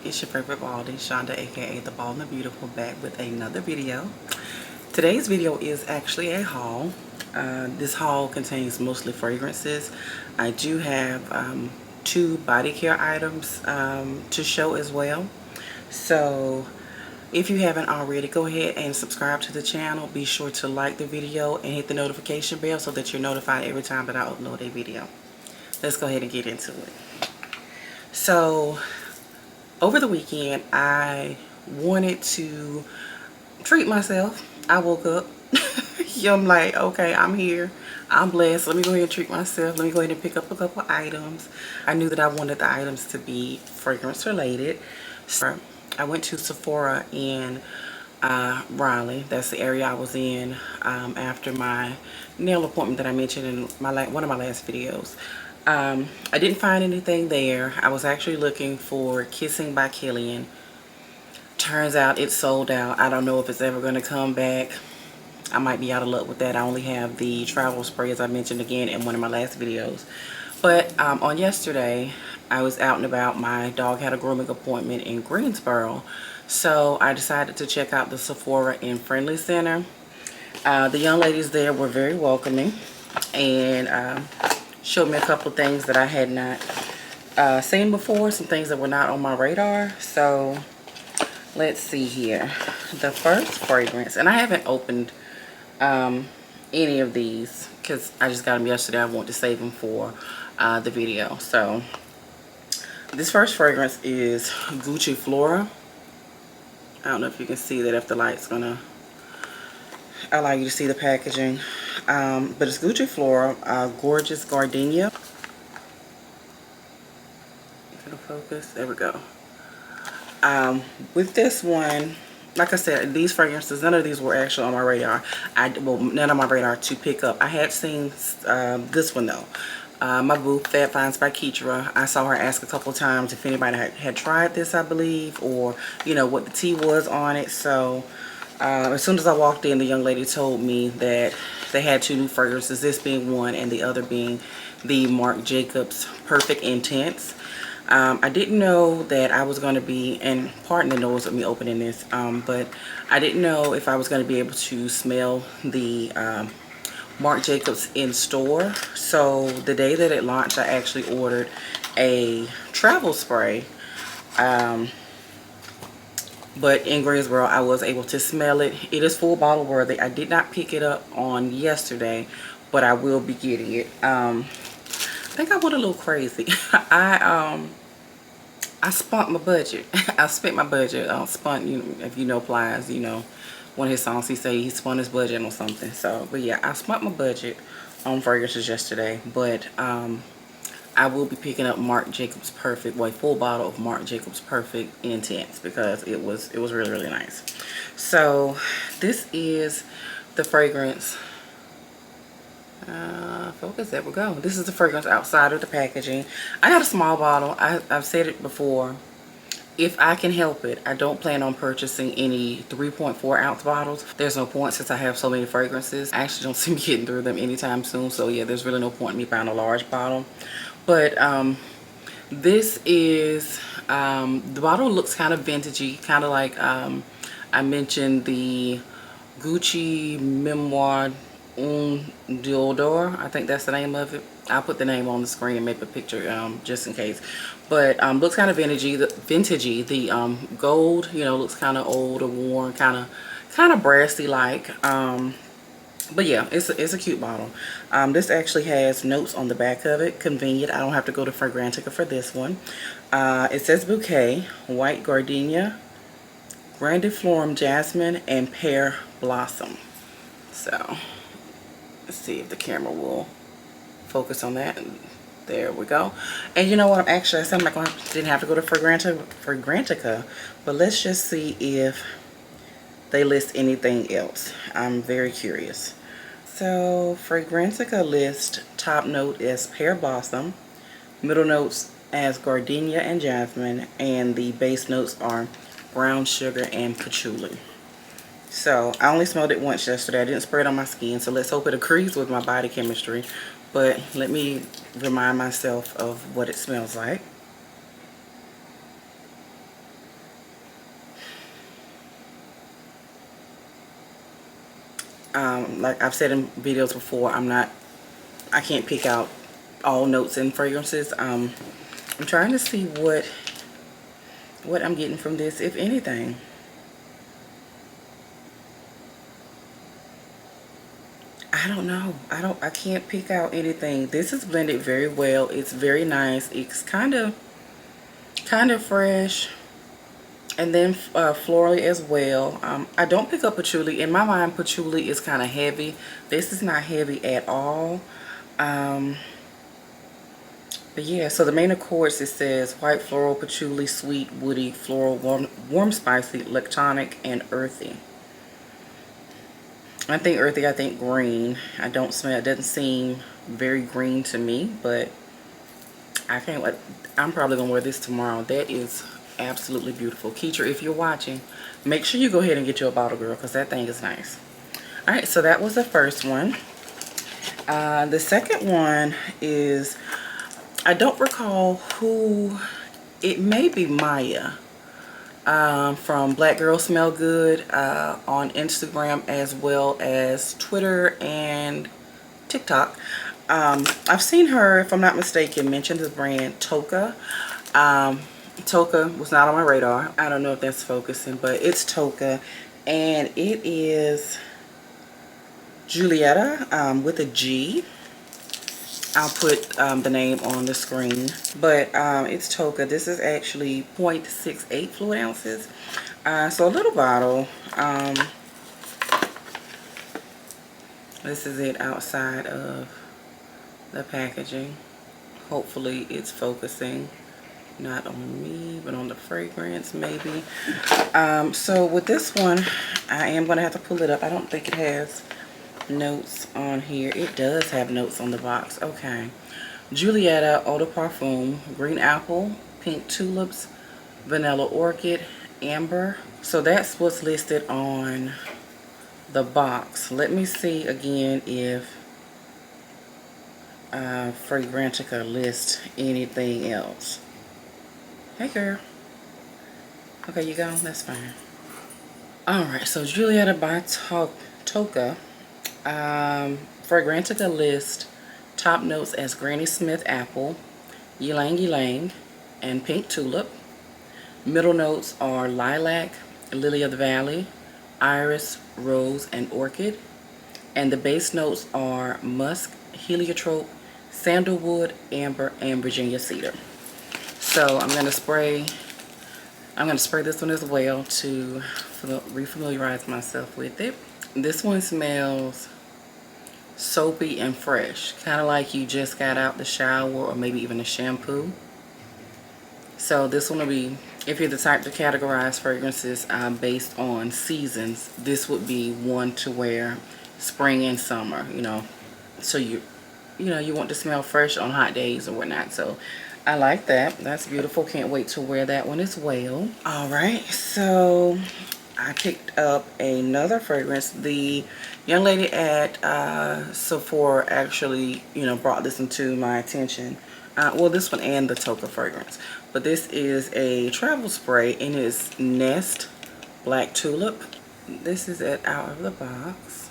It's your favorite Baldie, Shonda, aka the Bald and the Beautiful, back with another video. Today's video is actually a haul. This haul contains mostly fragrances. I do have two body care items to show as well. So if you haven't already, go ahead and subscribe to the channel. Be sure to like the video and hit the notification bell so that you're notified every time that I upload a video. Let's go ahead and get into it. So over the weekend, I wanted to treat myself. I woke up. I'm like, okay, I'm here. I'm blessed. Let me go ahead and treat myself. Let me go ahead and pick up a couple items. I knew that I wanted the items to be fragrance related. So I went to Sephora in Raleigh. That's the area I was in after my nail appointment that I mentioned in one of my last videos. I didn't find anything there. I was actually looking for Kissing by Killian. Turns out it's sold out. I don't know if it's ever going to come back. I might be out of luck with that. I only have the travel spray, as I mentioned again in one of my last videos. But on yesterday, I was out and about. My dog had a grooming appointment in Greensboro. So I decided to check out the Sephora in Friendly Center. The young ladies there were very welcoming and showed me a couple of things that I had not seen before, some things that were not on my radar. So let's see here. The first fragrance, and I haven't opened any of these because I just got them yesterday. I want to save them for the video. So this first fragrance is Gucci Flora. I don't know if you can see that, if the light's gonna allow you to see the packaging. But it's Gucci Flora, Gorgeous Gardenia. It'll focus. There we go. With this one, like I said, these fragrances, none of these were actually on my radar. Well, none on my radar to pick up. I had seen this one though. My boo, Fat Finds by Keitra. I saw her ask a couple of times if anybody had tried this, I believe, or you know what the tea was on it. So as soon as I walked in, the young lady told me that they had two new fragrances, this being one and the other being the Marc Jacobs Perfect Intense. I didn't know that I was going to be, and pardon the noise of me opening this, but I didn't know if I was going to be able to smell the Marc Jacobs in store. So the day that it launched, I actually ordered a travel spray. But in Greensboro, I was able to smell it. It is full bottle worthy. I did not pick it up on yesterday, but I will be getting it. I think I went a little crazy. I spent my budget. I spent my budget. Spun, you know, if you know Plies, you know, one of his songs, he say he spun his budget on something. So, but yeah, I spent my budget on fragrances yesterday. But I will be picking up Marc Jacobs Perfect, well, a full bottle of Marc Jacobs Perfect Intense, because it was really, really nice. So this is the fragrance. Focus, there we go. This is the fragrance outside of the packaging. I got a small bottle. I've said it before. If I can help it, I don't plan on purchasing any 3.4 ounce bottles. There's no point since I have so many fragrances. I actually don't see me getting through them anytime soon. So yeah, there's really no point in me buying a large bottle. But this is, the bottle looks kind of vintagey, kind of like I mentioned the Gucci Memoir Diodor. I think that's the name of it. I'll put the name on the screen and make a picture just in case. But looks kind of vintagey. The gold, you know, looks kind of old or worn, kind of brassy like. But yeah, it's a cute bottle. This actually has notes on the back of it. Convenient. I don't have to go to Fragrantica for this one. It says bouquet, white gardenia, grandiflorum jasmine, and pear blossom. So let's see if the camera will focus on that. There we go. And you know what? I said I'm not didn't have to go to Fragrantica, but let's just see if they list anything else. I'm very curious. So Fragrantica lists top note as pear blossom, middle notes as gardenia and jasmine, and the base notes are brown sugar and patchouli. So I only smelled it once yesterday. I didn't spray it on my skin, so let's hope it agrees with my body chemistry. But let me remind myself of what it smells like. Like I've said in videos before, I can't pick out all notes and fragrances. I'm trying to see what I'm getting from this, if anything. I don't know. I can't pick out anything. This is blended very well. It's very nice. It's kind of fresh, and then florally as well. I don't pick up patchouli. In my mind, patchouli is kind of heavy. This is not heavy at all. But yeah, so the main accords, it says white floral, patchouli, sweet, woody, floral, warm spicy, lactonic, and earthy. I think earthy, I think green. I don't smell, it doesn't seem very green to me, but I can't wait. I'm probably gonna wear this tomorrow. That is absolutely beautiful. Keitra, if you're watching, make sure you go ahead and get you a bottle, girl, because that thing is nice. All right, so that was the first one. The second one is, I don't recall who, it may be Maya from Black Girl Smell Good on Instagram as well as Twitter and TikTok. I've seen her, if I'm not mistaken, mention the brand Toka. Toka was not on my radar. I don't know if that's focusing, but it's Toka, and it is Julieta with a G. I'll put the name on the screen, but it's Toka. This is actually 0.68 fluid ounces, so a little bottle. This is it outside of the packaging. Hopefully it's focusing, not on me but on the fragrance maybe. So with this one, I am gonna have to pull it up. I don't think it has notes on here. It does have notes on the box. Okay. Julieta Eau de Parfum, green apple, pink tulips, vanilla orchid, amber. So that's what's listed on the box. Let me see again if Fragrantica lists anything else. Hey girl. Okay, you go. That's fine. Alright, so Julieta by Toka. Fragrantica lists top notes as Granny Smith apple, ylang ylang, and pink tulip. Middle notes are lilac, lily of the valley, iris, rose, and orchid. And the base notes are musk, heliotrope, sandalwood, amber, and Virginia cedar. So I'm gonna spray this one as well to refamiliarize myself with it. This one smells soapy and fresh, kind of like you just got out the shower or maybe even a shampoo. So this one will be, if you're the type to categorize fragrances based on seasons, this would be one to wear spring and summer, you know, so you want to smell fresh on hot days or whatnot. So I like that. That's beautiful. Can't wait to wear that one as well. All right, so I picked up another fragrance. The young lady at Sephora actually, brought this into my attention. Well, this one and the Toka fragrance. But this is a travel spray, and it's Nest Black Tulip. This is it out of the box.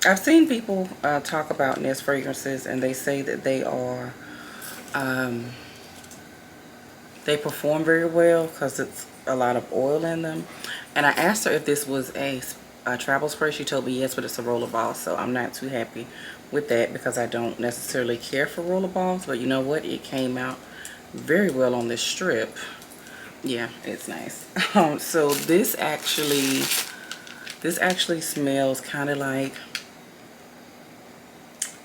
I've seen people talk about Nest fragrances, and they say that they are, they perform very well because it's a lot of oil in them. And I asked her if this was a travel spray. She told me yes, but it's a rollerball, so I'm not too happy with that because I don't necessarily care for rollerballs. But you know what, it came out very well on this strip. Yeah, it's nice. So this actually smells kind of like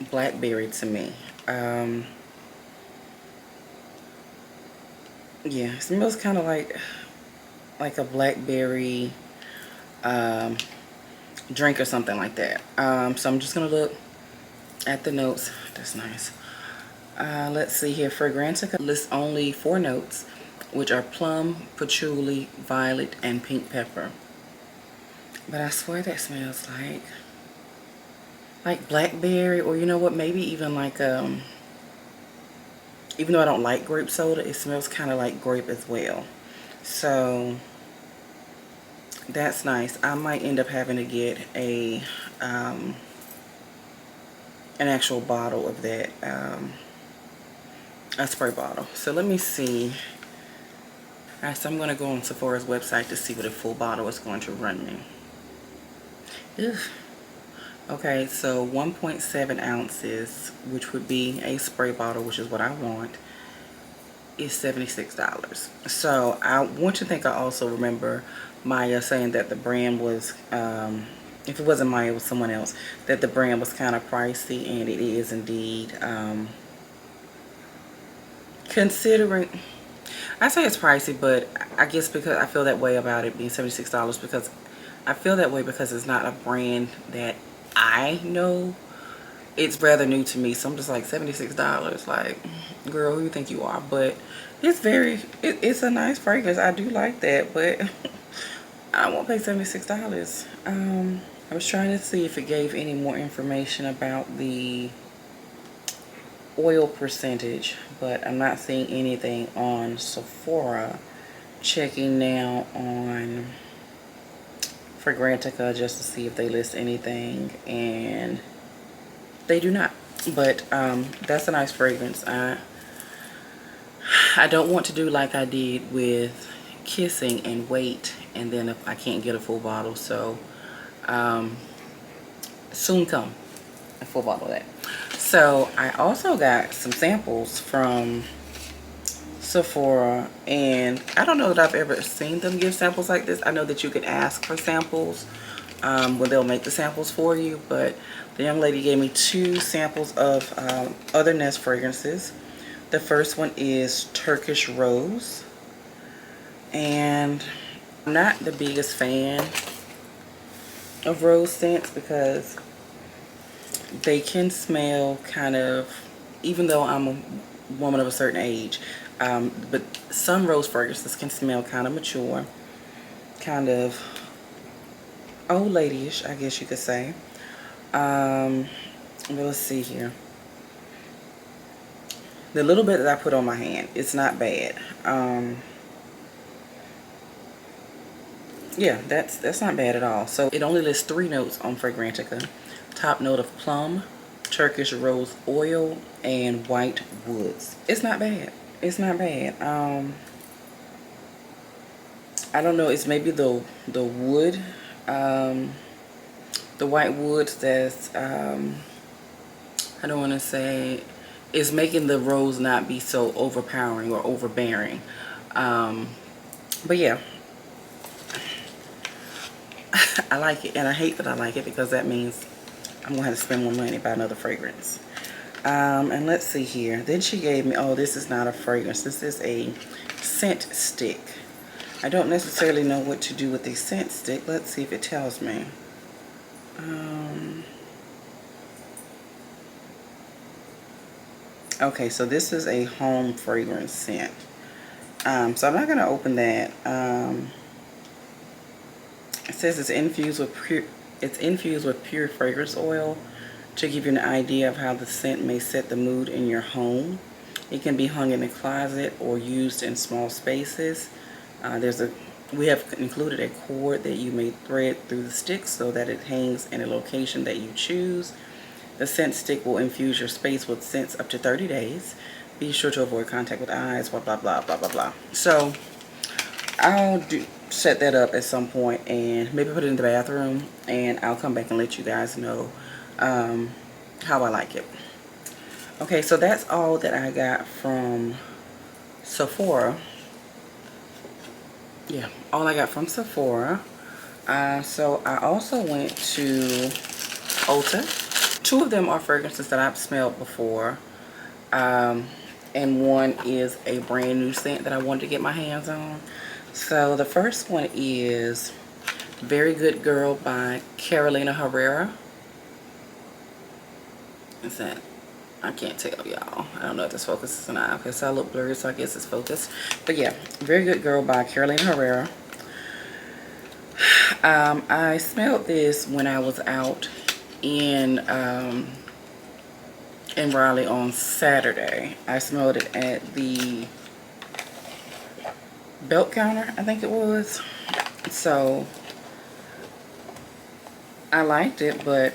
blackberry to me. Yeah, it smells kind of like a blackberry drink or something like that. So I'm just gonna look at the notes. That's nice. Let's see here. Fragrantica lists only 4 notes, which are plum, patchouli, violet, and pink pepper. But I swear that smells like blackberry, or you know what, maybe even like even though I don't like grape soda, it smells kind of like grape as well. So that's nice. I might end up having to get an actual bottle of that, a spray bottle. So let me see. Alright, so I'm going to go on Sephora's website to see what a full bottle is going to run me. Ugh. Okay, so 1.7 ounces, which would be a spray bottle, which is what I want, is $76. So I want to think I also remember Maya saying that the brand was, if it wasn't Maya, it was someone else, that the brand was kind of pricey, and it is indeed. Considering, I say it's pricey, but I guess because I feel that way about it being $76, because I feel that way because it's not a brand that I know. It's rather new to me, so I'm just like, $76, like, girl, who you think you are? But it's it's a nice fragrance. I do like that, but I won't pay $76. I was trying to see if it gave any more information about the oil percentage, but I'm not seeing anything on Sephora. Checking now on Fragrantica just to see if they list anything, and they do not. But that's a nice fragrance. I don't want to do like I did with Kissing and wait, and then if I can't get a full bottle. So soon come a full bottle of that. So I also got some samples from Sephora, and I don't know that I've ever seen them give samples like this. I know that you can ask for samples when they'll make the samples for you, but the young lady gave me 2 samples of other Nest fragrances. The first one is Turkish Rose, and I'm not the biggest fan of rose scents because they can smell kind of, even though I'm a woman of a certain age, but some rose fragrances can smell kind of mature, kind of old ladyish, I guess you could say. But let's see here. The little bit that I put on my hand, it's not bad. Yeah, that's not bad at all. So it only lists 3 notes on Fragrantica. Top note of plum, Turkish rose oil, and white woods. It's not bad. It's not bad. I don't know, it's maybe the wood, the white woods that's, I don't want to say, is making the rose not be so overpowering or overbearing. But yeah, I like it, and I hate that I like it because that means I'm going to have to spend more money buy another fragrance. And let's see here. Then she gave me, oh, this is not a fragrance. This is a scent stick. I don't necessarily know what to do with a scent stick. Let's see if it tells me. Okay, so this is a home fragrance scent. So I'm not going to open that. It says it's infused with pure fragrance oil to give you an idea of how the scent may set the mood in your home. It can be hung in the closet or used in small spaces. We have included a cord that you may thread through the stick so that it hangs in a location that you choose. The scent stick will infuse your space with scents up to 30 days. Be sure to avoid contact with eyes, blah, blah, blah, blah, blah, blah. So I'll set that up at some point and maybe put it in the bathroom, and I'll come back and let you guys know how I like it. Okay, so that's all that I got from Sephora. Yeah, all I got from Sephora. So I also went to Ulta. 2 of them are fragrances that I've smelled before. And one is a brand new scent that I wanted to get my hands on. So the first one is Very Good Girl by Carolina Herrera. Is that? I can't tell y'all. I don't know if this focuses or not. Okay, so I look blurry, so I guess it's focused. But yeah, Very Good Girl by Carolina Herrera. I smelled this when I was out in Raleigh on Saturday. I smelled it at the belt counter, I think it was. So I liked it, but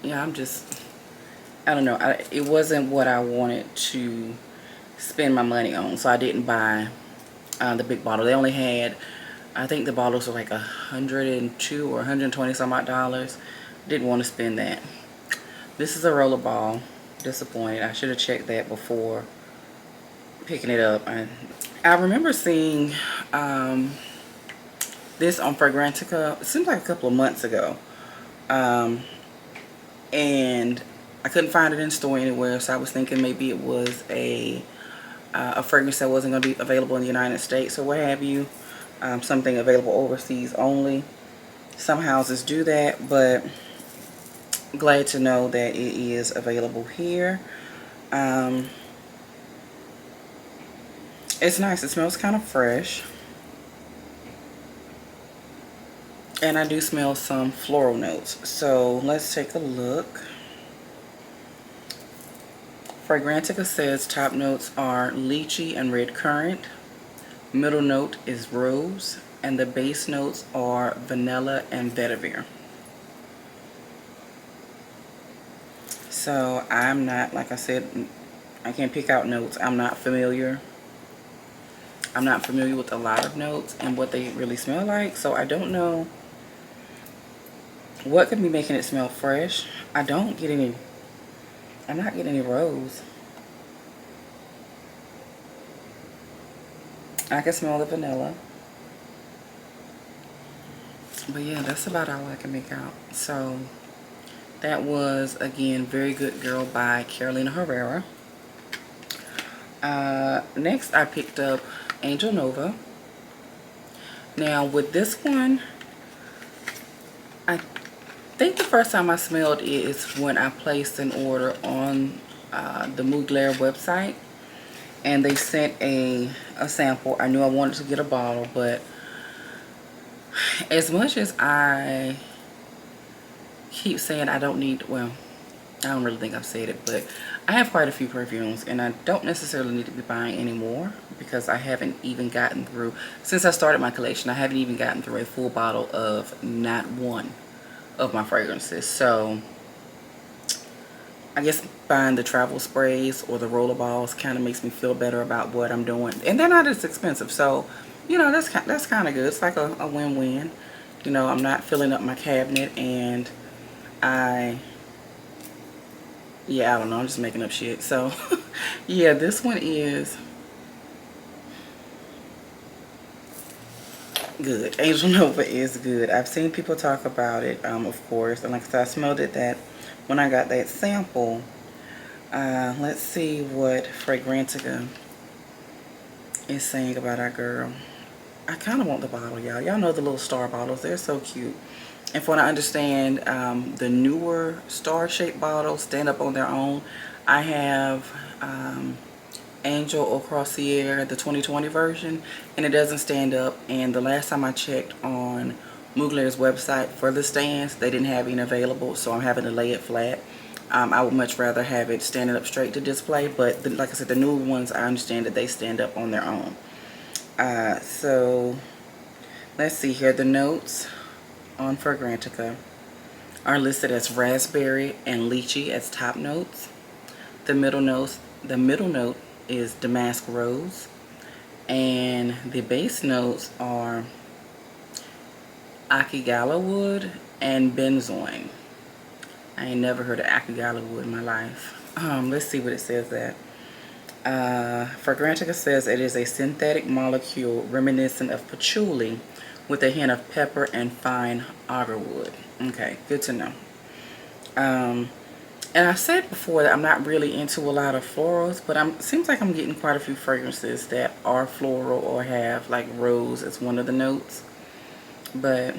yeah, I don't know. It wasn't what I wanted to spend my money on, so I didn't buy the big bottle. They only had, I think the bottles were like 102 or 120 some odd dollars. Didn't want to spend that. This is a roller ball. Disappointed. I should have checked that before picking it up. I remember seeing this on Fragrantica. It seems like a couple of months ago. And I couldn't find it in store anywhere, so I was thinking maybe it was a fragrance that wasn't going to be available in the United States or what have you. Something available overseas only. Some houses do that, but glad to know that it is available here. It's nice. It smells kind of fresh. And I do smell some floral notes. So let's take a look. Fragrantica says top notes are lychee and red currant. Middle note is rose. And the base notes are vanilla and vetiver. So I'm not, like I said, I can't pick out notes. I'm not familiar with a lot of notes and what they really smell like. So I don't know what could be making it smell fresh. I'm not getting any rose. I can smell the vanilla. But yeah, that's about all I can make out. So that was, again, Very Good Girl by Carolina Herrera. Next, I picked up Angel Nova. Now, with this one, I think the first time I smelled it is when I placed an order on the Mugler website. And they sent a sample. I knew I wanted to get a bottle, but as much as I keep saying I don't need, well, I don't really think I've said it, but I have quite a few perfumes and I don't necessarily need to be buying any more because I haven't even gotten through, since I started my collection, I haven't even gotten through a full bottle of not one of my fragrances. So I guess buying the travel sprays or the roller balls kind of makes me feel better about what I'm doing. And they're not as expensive, so, you know, that's kind of good. It's like a win-win. You know, I'm not filling up my cabinet and yeah, I don't know, I'm just making up shit. So, yeah, this one is good. Angel Nova is good. I've seen people talk about it, of course. And like I said, I smelled it that when I got that sample. Let's see what Fragrantica is saying about our girl. I kind of want the bottle, y'all. Y'all know the little star bottles. They're so cute. And from what I understand, the newer star-shaped bottles stand up on their own. I have Angel Au Croisière, the 2020 version, and it doesn't stand up. And the last time I checked on Mugler's website for the stands, they didn't have any available, so I'm having to lay it flat. I would much rather have it standing up straight to display, but like I said, the newer ones, I understand that they stand up on their own. So let's see here. The notes on Fragrantica are listed as raspberry and lychee as top notes. The middle note is damask rose, and the base notes are akigala wood and benzoin. I ain't never heard of akigala wood in my life. Let's see what it says that. Fragrantica says it is a synthetic molecule reminiscent of patchouli with a hint of pepper and fine agarwood. Okay, good to know. And I said before that I'm not really into a lot of florals, but it seems like I'm getting quite a few fragrances that are floral or have like rose as one of the notes. But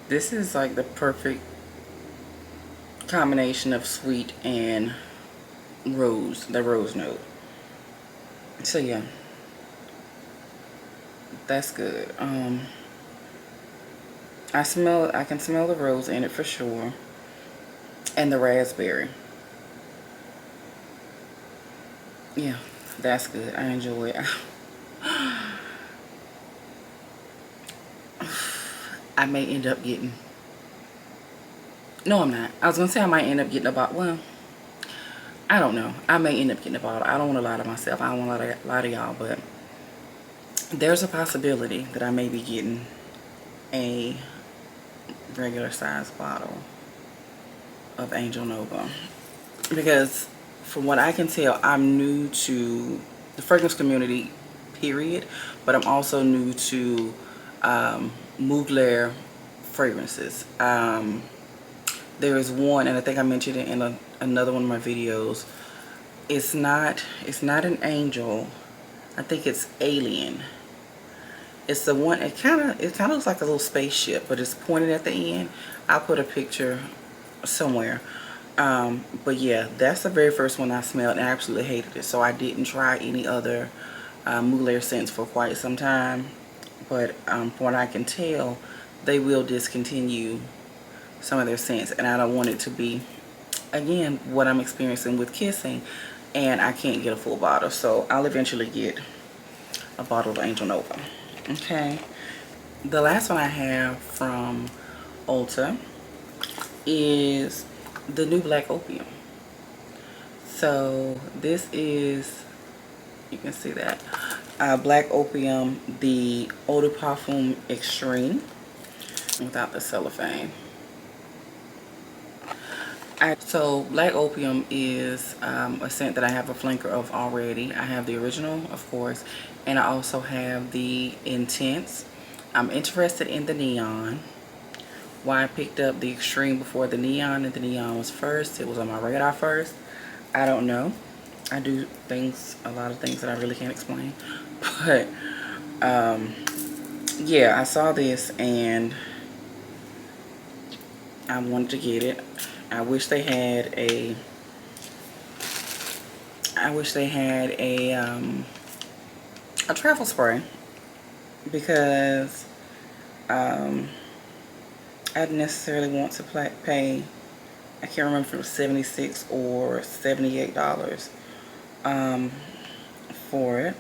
this is like the perfect combination of sweet and rose, the rose note. So yeah, that's good. I can smell the rose in it for sure, and the raspberry. Yeah, that's good. I enjoy it. I may end up getting, no I'm not, I was gonna say I might end up getting a bottle. Well, I don't know, I may end up getting a bottle. I don't want to lie to myself, I don't want to lie to y'all, but there's a possibility that I may be getting a regular size bottle of Angel Nova, because from what I can tell, I'm new to the fragrance community, period, but I'm also new to Mugler fragrances. There is one, and I think I mentioned it in another one of my videos. It's not an Angel. I think it's Alien. It's the one. It kind of looks like a little spaceship, but it's pointed at the end. I'll put a picture somewhere. But yeah, that's the very first one I smelled, and I absolutely hated it. So I didn't try any other Mugler scents for quite some time. But from what I can tell, they will discontinue some of their scents, and I don't want it to be, again, what I'm experiencing with kissing, and I can't get a full bottle. So I'll eventually get a bottle of Angel Nova. Okay, the last one I have from Ulta is the new Black Opium. So this is, you can see that, Black Opium, the Eau de Parfum Extreme, without the cellophane. So Black Opium is a scent that I have a flanker of already. I have the original, of course, and I also have the Intense. I'm interested in the Neon. Why I picked up the Extreme before the Neon, and the Neon was first. It was on my radar first. I don't know. I do things, a lot of things that I really can't explain. But yeah, I saw this and I wanted to get it. I wish they had a travel spray, because I didn't necessarily want to pay, I can't remember if it was $76 or $78 for it.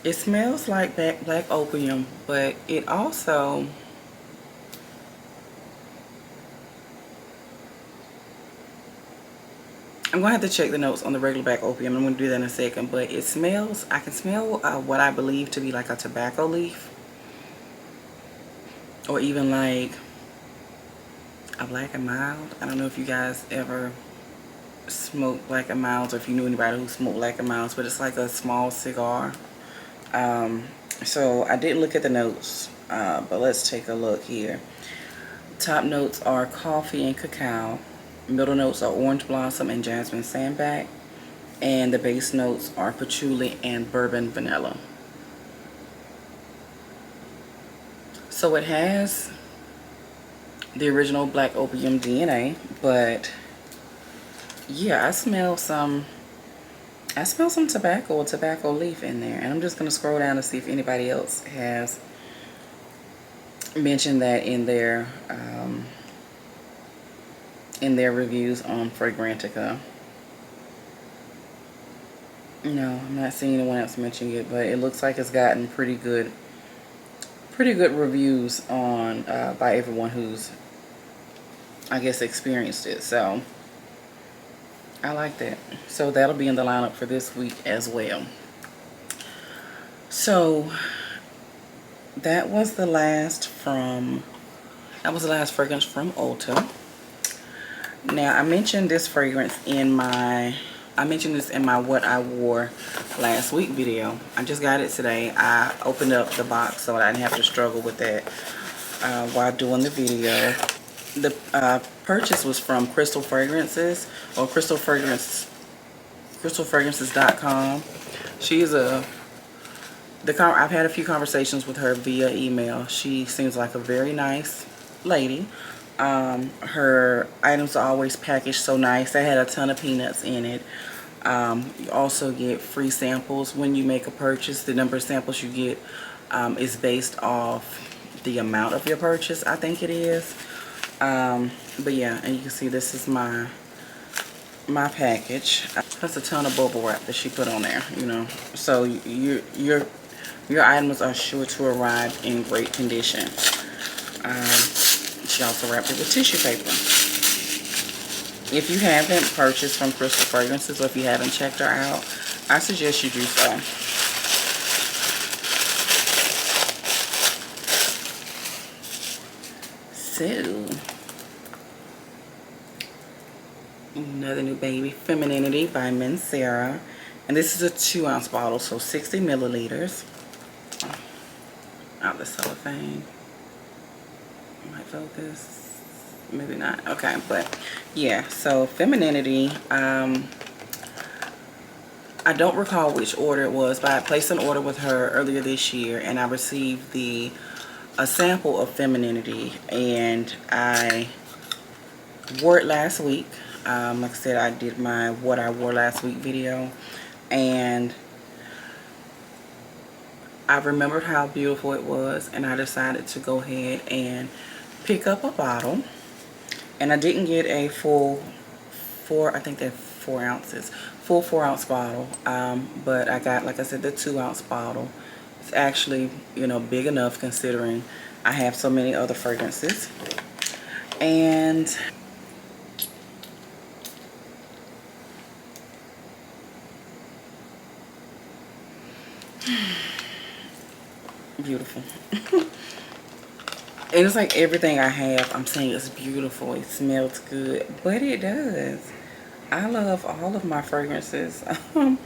It smells like Black Opium, but it also, I'm going to have to check the notes on the regular Black Opium. I'm going to do that in a second. But it smells, I can smell what I believe to be like a tobacco leaf. Or even like a Black and Mild. I don't know if you guys ever smoked Black and Milds, or if you knew anybody who smoked Black and Milds. But it's like a small cigar. So I didn't look at the notes. But let's take a look here. Top notes are coffee and cacao. Middle notes are orange blossom and jasmine sandbag, and the base notes are patchouli and bourbon vanilla. So it has the original Black Opium DNA, but yeah, I smell some tobacco or tobacco leaf in there, and I'm just gonna scroll down to see if anybody else has mentioned that in their reviews on Fragrantica. No, I'm not seeing anyone else mentioning it, but it looks like it's gotten pretty good reviews on by everyone who's, I guess, experienced it. So I like that. So that'll be in the lineup for this week as well. So that was the last fragrance from Ulta. Now, I mentioned this fragrance in my what I wore last week video. I just got it today. I opened up the box so I didn't have to struggle with that while doing the video. The purchase was from Crystal Fragrances, or crystalfragrances.com. She is I've had a few conversations with her via email. She seems like a very nice lady. Her items are always packaged so nice. I had a ton of peanuts in it. You also get free samples when you make a purchase. The number of samples you get is based off the amount of your purchase, I think it is. But yeah, and you can see this is my package. That's a ton of bubble wrap that she put on there, you know. So your items are sure to arrive in great condition. She also wrapped it with tissue paper. If you haven't purchased from Crystal Fragrances, or if you haven't checked her out, I suggest you do so. So, another new baby, Femininity by Mensera. And this is a 2-ounce bottle, so 60 milliliters. Out the cellophane. Might focus. Maybe not. Okay, but yeah, so Femininity. I don't recall which order it was, but I placed an order with her earlier this year, and I received a sample of Femininity, and I wore it last week. Like I said, I did my what I wore last week video, and I remembered how beautiful it was, and I decided to go ahead and pick up a bottle. And I didn't get a full I think they're 4 ounces, full 4-ounce bottle, but I got, like I said, the 2-ounce bottle. It's actually, you know, big enough considering I have so many other fragrances. And beautiful. And it's like everything I have, I'm saying it's beautiful, it smells good, but it does. I love all of my fragrances. I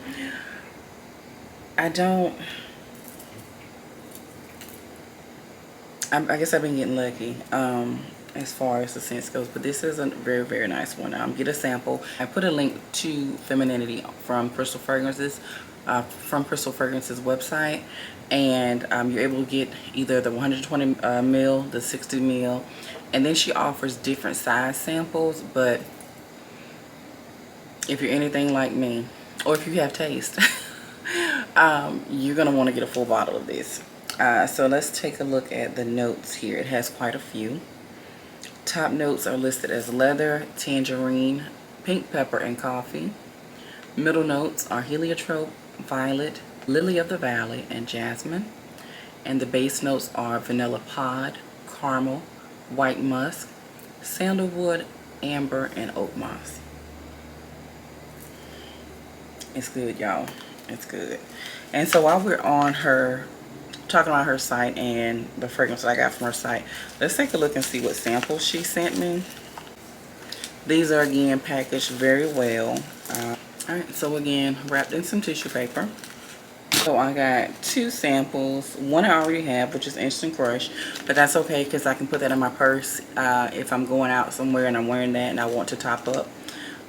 guess I've been getting lucky as far as the scent goes, but this is a very, very nice one. Get a sample. I put a link to Femininity from Crystal Fragrances, website, and you're able to get either the 120 mil, the 60 mil, and then she offers different size samples. But if you're anything like me, or if you have taste, you're gonna want to get a full bottle of this. So let's take a look at the notes here. It has quite a few. Top notes are listed as leather, tangerine, pink pepper, and coffee. Middle notes are heliotrope, violet, lily of the valley, and jasmine. And the base notes are vanilla pod, caramel, white musk, sandalwood, amber, and oak moss. It's good, y'all. It's good. And so while we're on her, talking about her site and the fragrance that I got from her site, let's take a look and see what samples she sent me. These are, again, packaged very well. Alright, so again, wrapped in some tissue paper. So I got 2 samples. One I already have, which is Instant Crush, but that's okay because I can put that in my purse if I'm going out somewhere and I'm wearing that and I want to top up.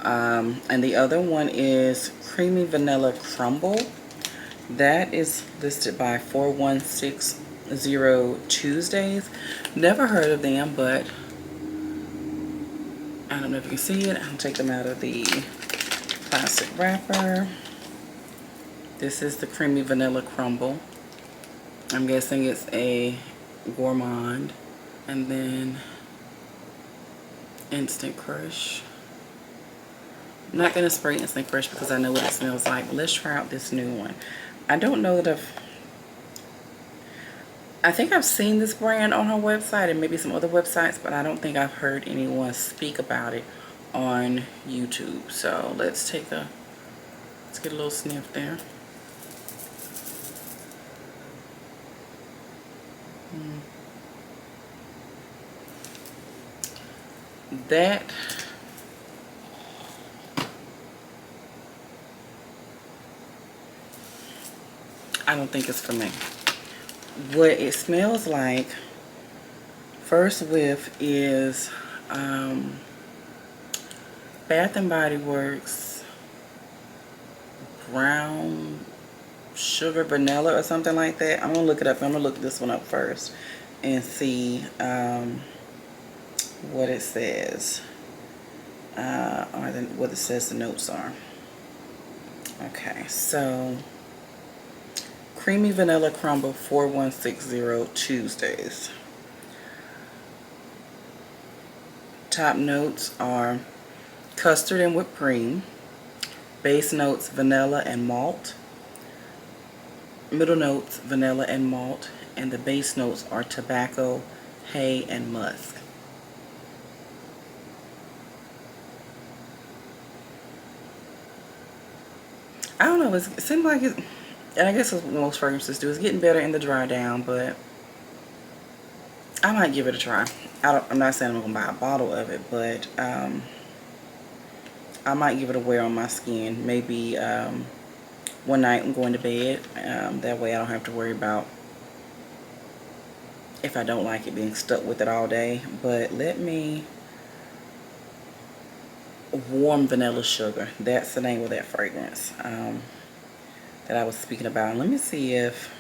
And the other one is Creamy Vanilla Crumble. That is listed by 4160 Tuesdays. Never heard of them, but I don't know if you can see it. I'll take them out of the plastic wrapper. This is the Creamy Vanilla Crumble. I'm guessing it's a gourmand. And then Instant Crush. I'm not going to spray Instant Crush because I know what it smells like. But let's try out this new one. I don't know that I think I've seen this brand on her website and maybe some other websites, but I don't think I've heard anyone speak about it on YouTube. So let's get a little sniff there. That I don't think it's for me. What it smells like, first whiff, is Bath and Body Works brown sugar vanilla or something like that. I'm gonna look it up. I'm gonna look this one up first and see what it says, or what it says the notes are. Okay, so Creamy Vanilla Crumble 4160 Tuesdays. Top notes are custard and whipped cream. Base notes vanilla and malt. Middle notes vanilla and malt. And the base notes are tobacco, hay, and musk. I don't know, it seems like it, and I guess it's what most fragrances do, it's getting better in the dry down, but I might give it a try. I'm not saying I'm gonna buy a bottle of it, but I might give it a wear on my skin. Maybe one night I'm going to bed. That way I don't have to worry about, if I don't like it, being stuck with it all day. But let me, Warm Vanilla Sugar. That's the name of that fragrance that I was speaking about. Let me see if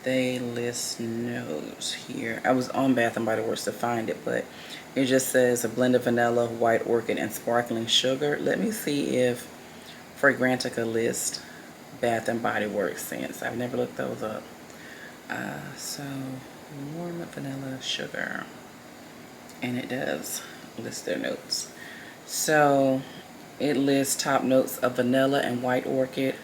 they list notes here. I was on Bath and Body Works to find it, but it just says a blend of vanilla, white orchid, and sparkling sugar. Let me see if Fragrantica lists Bath and Body Works, since I've never looked those up. So Warm Vanilla Sugar, and it does list their notes. So it lists top notes of vanilla and white orchid,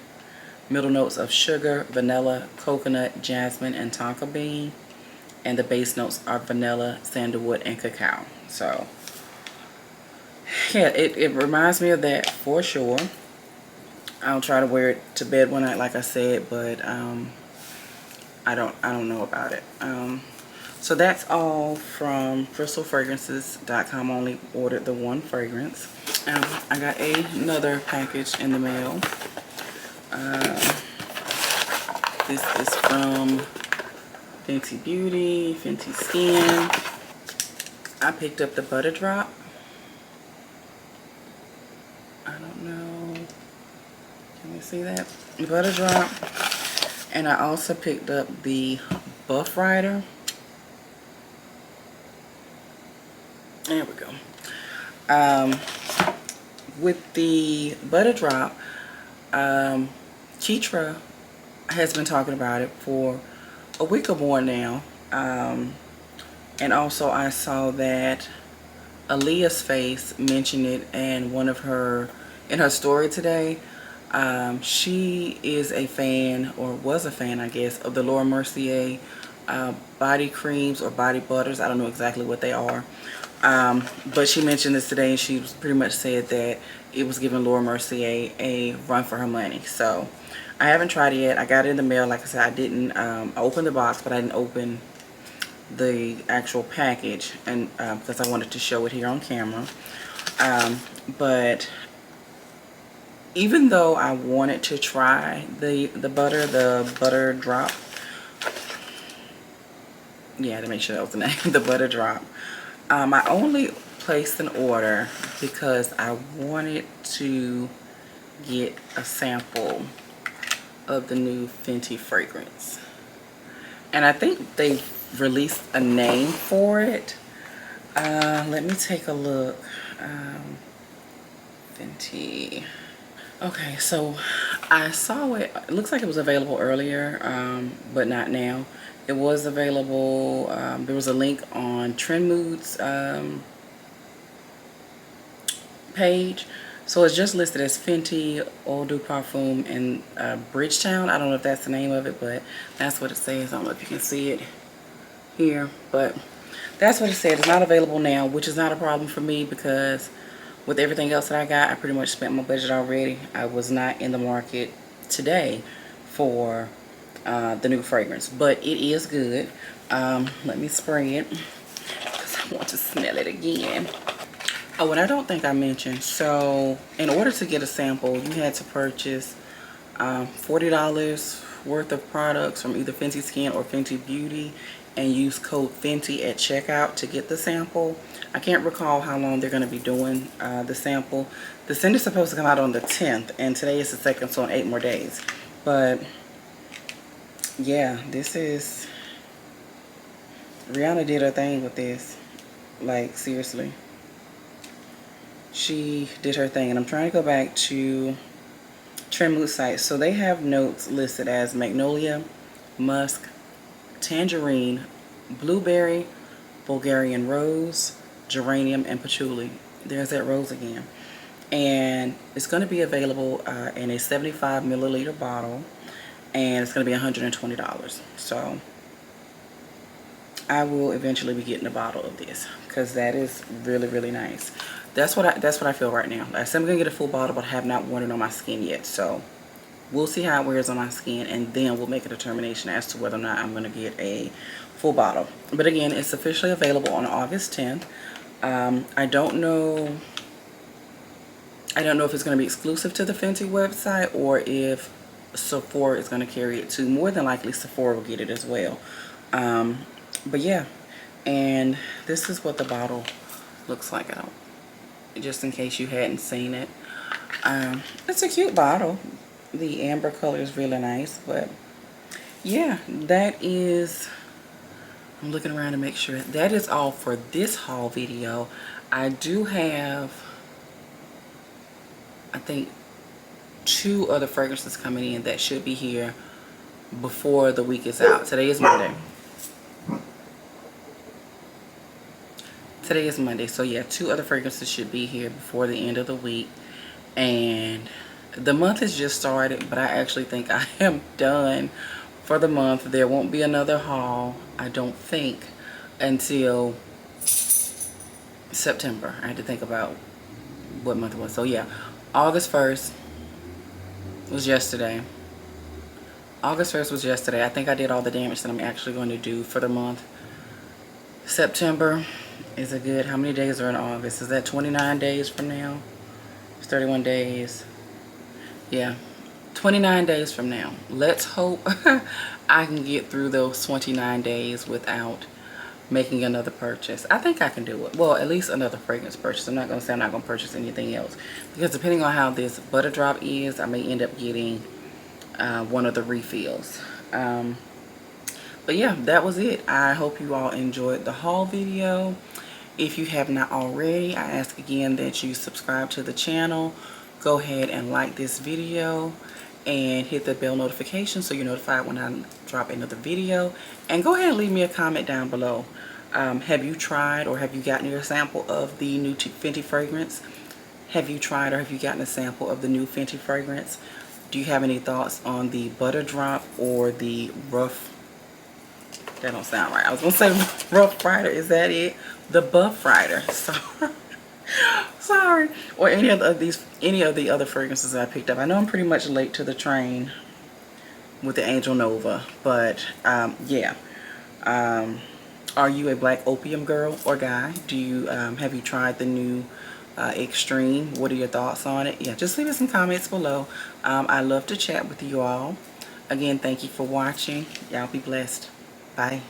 middle notes of sugar, vanilla, coconut, jasmine, and tonka bean, and the base notes are vanilla, sandalwood, and cacao. So yeah, it reminds me of that for sure. I'll try to wear it to bed one night, like I said, but I don't know about it. So that's all from crystalfragrances.com. Only ordered the one fragrance. I got another package in the mail. This is from Fenty Beauty, Fenty Skin. I picked up the Butter Drop. I don't know. Can you see that? Butter Drop. And I also picked up the Buff Rider. There we go. With the Butter Drop, Keitra has been talking about it for a week or more now. And also I saw that Aaliyah's Face mentioned it in in her story today. She is a fan, or was a fan, I guess, of the Laura Mercier body creams or body butters. I don't know exactly what they are. But she mentioned this today, and she pretty much said that it was giving Laura Mercier a run for her money. So I haven't tried it yet. I got it in the mail. Like I said, I didn't I opened the box, but I didn't open the actual package, and because I wanted to show it here on camera. But even though I wanted to try the butter drop, yeah, to make sure that was the name, the Butter Drop, I only placed an order because I wanted to get a sample of the new Fenty fragrance. And I think they released a name for it. Let me take a look. Fenty. Okay, so I saw it. It looks like it was available earlier, but not now. It was available. There was a link on Trend Mood's page. So it's just listed as Fenty Eau de Parfum in Bridgetown. I don't know if that's the name of it, but that's what it says. I don't know if you can see it here, but that's what it said. It's not available now, which is not a problem for me, because with everything else that I got, I pretty much spent my budget already. I was not in the market today for the new fragrance, but it is good. Let me spray it because I want to smell it again. Oh, and I don't think I mentioned, so in order to get a sample, you had to purchase $40 worth of products from either Fenty Skin or Fenty Beauty, and use code FENTY at checkout to get the sample. I can't recall how long they're going to be doing the sample. The scent is supposed to come out on the 10th, and today is the 2nd, so in 8 more days. But yeah, this is, Rihanna did her thing with this. Like, seriously. She did her thing. And I'm trying to go back to Trend Mood site. So they have notes listed as magnolia, musk, tangerine, blueberry, Bulgarian rose, geranium, and patchouli. There's that rose again. And it's going to be available in a 75 milliliter bottle, and it's going to be $120. So I will eventually be getting a bottle of this because that is really, really nice. That's what I feel right now. I said I'm gonna get a full bottle, but I have not worn it on my skin yet. So we'll see how it wears on my skin, and then we'll make a determination as to whether or not I'm gonna get a full bottle. But again, it's officially available on August 10th. I don't know if it's going to be exclusive to the Fenty website or if Sephora is going to carry it too. More than likely Sephora will get it as well. But yeah, and this is what the bottle looks like out, just in case you hadn't seen it. It's a cute bottle. The amber color is really nice, but yeah, that is, I'm looking around to make sure that is all for this haul video. I do have, I think, 2 other fragrances coming in that should be here before the week is out. Today is Monday. Today is Monday, so yeah, 2 other fragrances should be here before the end of the week. And the month has just started, but I actually think I am done for the month. There won't be another haul, I don't think, until September. I had to think about what month it was. So yeah, August 1st was yesterday. August 1st was yesterday. I think I did all the damage that I'm actually going to do for the month. September is a good, how many days are in August? Is that 29 days from now? It's 31 days. Yeah, 29 days from now. Let's hope I can get through those 29 days without making another purchase. I think I can do it. Well, at least another fragrance purchase. I'm not going to say I'm not going to purchase anything else, because depending on how this butter drop is, I may end up getting one of the refills. But yeah, that was it. I hope you all enjoyed the haul video. If you have not already, I ask again that you subscribe to the channel. Go ahead and like this video and hit the bell notification so you're notified when I drop another video. And go ahead and leave me a comment down below. Have you tried or have you gotten your sample of the new Fenty fragrance? Have you tried or have you gotten a sample of the new Fenty fragrance? Do you have any thoughts on the butter drop or the rough? That don't sound right. I was gonna say rough rider. Is that it? The buff rider. Sorry. Or any of the other fragrances that I picked up. I know I'm pretty much late to the train with the Angel Nova, but yeah. Are you a black opium girl or guy? Do you have you tried the new Extreme? What are your thoughts on it? Yeah, just leave us some comments below. I love to chat with you all. Again, thank you for watching. Y'all be blessed. Bye.